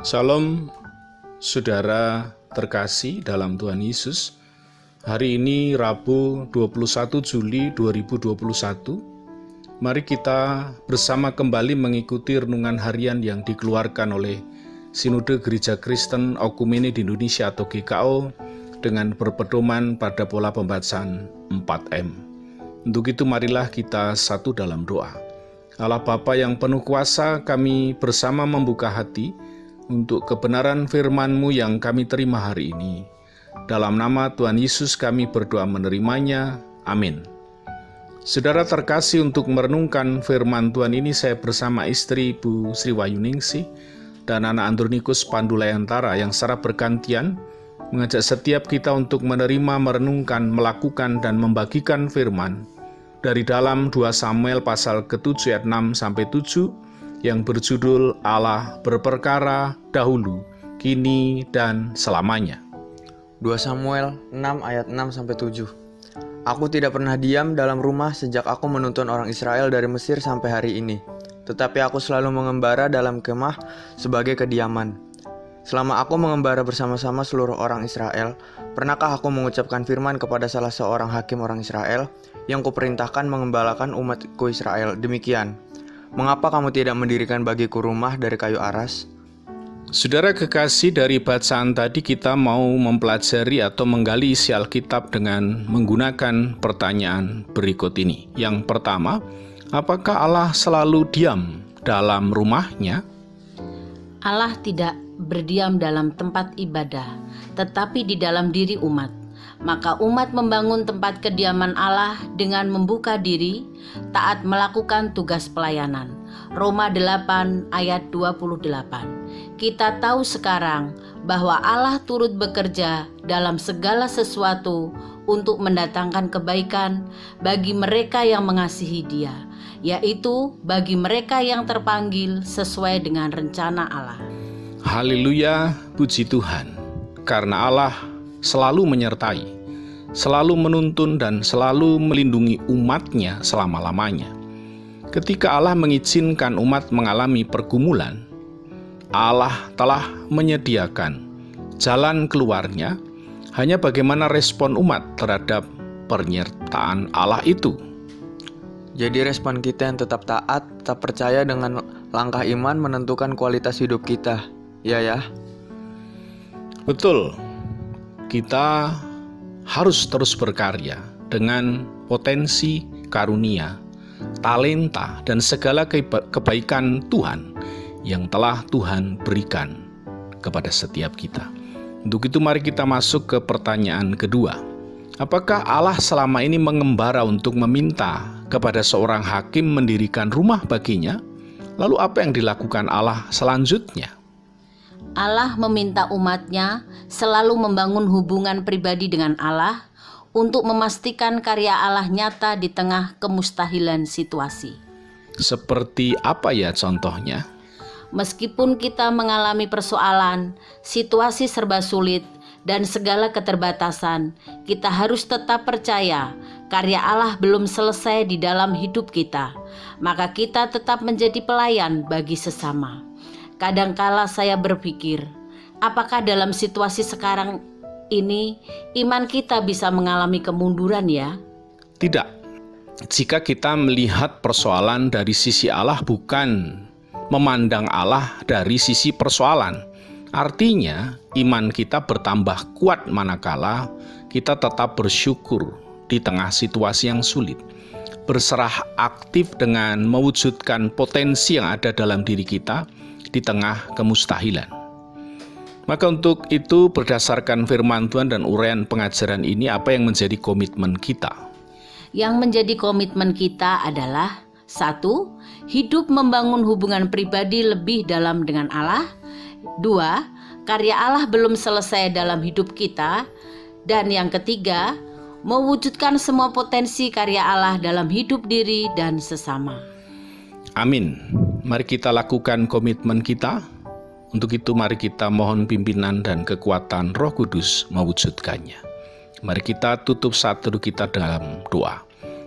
Salam saudara terkasih dalam Tuhan Yesus. Hari ini Rabu 21 Juli 2021. Mari kita bersama kembali mengikuti renungan harian yang dikeluarkan oleh Sinode Gereja Kristen Okumene di Indonesia atau GKO dengan berpedoman pada pola pembacaan 4M. Untuk itu marilah kita satu dalam doa. Allah Bapa yang penuh kuasa, kami bersama membuka hati untuk kebenaran firman-Mu yang kami terima hari ini. Dalam nama Tuhan Yesus kami berdoa menerimanya. Amin. Saudara terkasih, untuk merenungkan firman Tuhan ini saya bersama istri Ibu Sri Wayuningsih dan anak Andronikus Pandulayantara yang secara bergantian mengajak setiap kita untuk menerima, merenungkan, melakukan, dan membagikan firman dari dalam 2 Samuel pasal ke-7 ayat 6-7 yang berjudul Allah berperkara dahulu, kini, dan selamanya. 2 Samuel 6 ayat 6-7. Aku tidak pernah diam dalam rumah sejak aku menuntun orang Israel dari Mesir sampai hari ini. Tetapi aku selalu mengembara dalam kemah sebagai kediaman. Selama aku mengembara bersama-sama seluruh orang Israel, pernahkah aku mengucapkan firman kepada salah seorang hakim orang Israel yang kuperintahkan mengembalakan umatku Israel demikian: mengapa kamu tidak mendirikan bagiku rumah dari kayu aras? Saudara kekasih, dari bacaan tadi kita mau mempelajari atau menggali isi Alkitab dengan menggunakan pertanyaan berikut ini. Yang pertama, apakah Allah selalu diam dalam rumahnya? Allah tidak berdiam dalam tempat ibadah, tetapi di dalam diri umat. Maka umat membangun tempat kediaman Allah dengan membuka diri, taat melakukan tugas pelayanan. Roma 8 ayat 28. Kita tahu sekarang bahwa Allah turut bekerja dalam segala sesuatu untuk mendatangkan kebaikan bagi mereka yang mengasihi Dia, yaitu bagi mereka yang terpanggil sesuai dengan rencana Allah. Haleluya, puji Tuhan. Karena Allah selalu menyertai, selalu menuntun, dan selalu melindungi umatnya selama-lamanya. Ketika Allah mengizinkan umat mengalami pergumulan, Allah telah menyediakan jalan keluarnya, hanya bagaimana respon umat terhadap penyertaan Allah itu. Jadi respon kita yang tetap taat, tetap percaya dengan langkah iman menentukan kualitas hidup kita. Ya. Betul. Kita harus terus berkarya dengan potensi, karunia, talenta, dan segala kebaikan Tuhan yang telah Tuhan berikan kepada setiap kita. Untuk itu mari kita masuk ke pertanyaan kedua. Apakah Allah selama ini mengembara untuk meminta kepada seorang hakim mendirikan rumah baginya? Lalu apa yang dilakukan Allah selanjutnya? Allah meminta umatnya selalu membangun hubungan pribadi dengan Allah untuk memastikan karya Allah nyata di tengah kemustahilan situasi. Seperti apa ya contohnya? Meskipun kita mengalami persoalan, situasi serba sulit, dan segala keterbatasan, kita harus tetap percaya karya Allah belum selesai di dalam hidup kita. Maka kita tetap menjadi pelayan bagi sesama. Kadangkala saya berpikir, apakah dalam situasi sekarang ini iman kita bisa mengalami kemunduran ya? Tidak. Jika kita melihat persoalan dari sisi Allah, bukan memandang Allah dari sisi persoalan, artinya iman kita bertambah kuat manakala kita tetap bersyukur di tengah situasi yang sulit, berserah aktif dengan mewujudkan potensi yang ada dalam diri kita di tengah kemustahilan. Maka untuk itu, berdasarkan firman Tuhan dan uraian pengajaran ini, apa yang menjadi komitmen kita? Yang menjadi komitmen kita adalah 1. Hidup membangun hubungan pribadi lebih dalam dengan Allah. 2. Karya Allah belum selesai dalam hidup kita. Dan yang ketiga, mewujudkan semua potensi karya Allah dalam hidup diri dan sesama. Amin. Mari kita lakukan komitmen kita. Untuk itu mari kita mohon pimpinan dan kekuatan Roh Kudus mewujudkannya. Mari kita tutup satu kita dalam doa.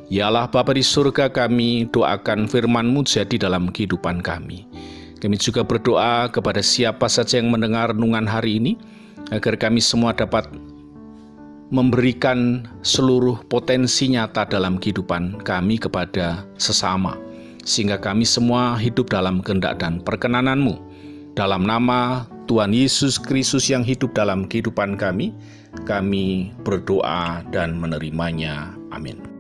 Ya Allah Bapa di surga, kami doakan firman-Mu jadi dalam kehidupan kami. Kami juga berdoa kepada siapa saja yang mendengar renungan hari ini, agar kami semua dapat memberikan seluruh potensi nyata dalam kehidupan kami kepada sesama, sehingga kami semua hidup dalam kehendak dan perkenanan-Mu. Dalam nama Tuhan Yesus Kristus yang hidup dalam kehidupan kami berdoa dan menerimanya. Amin.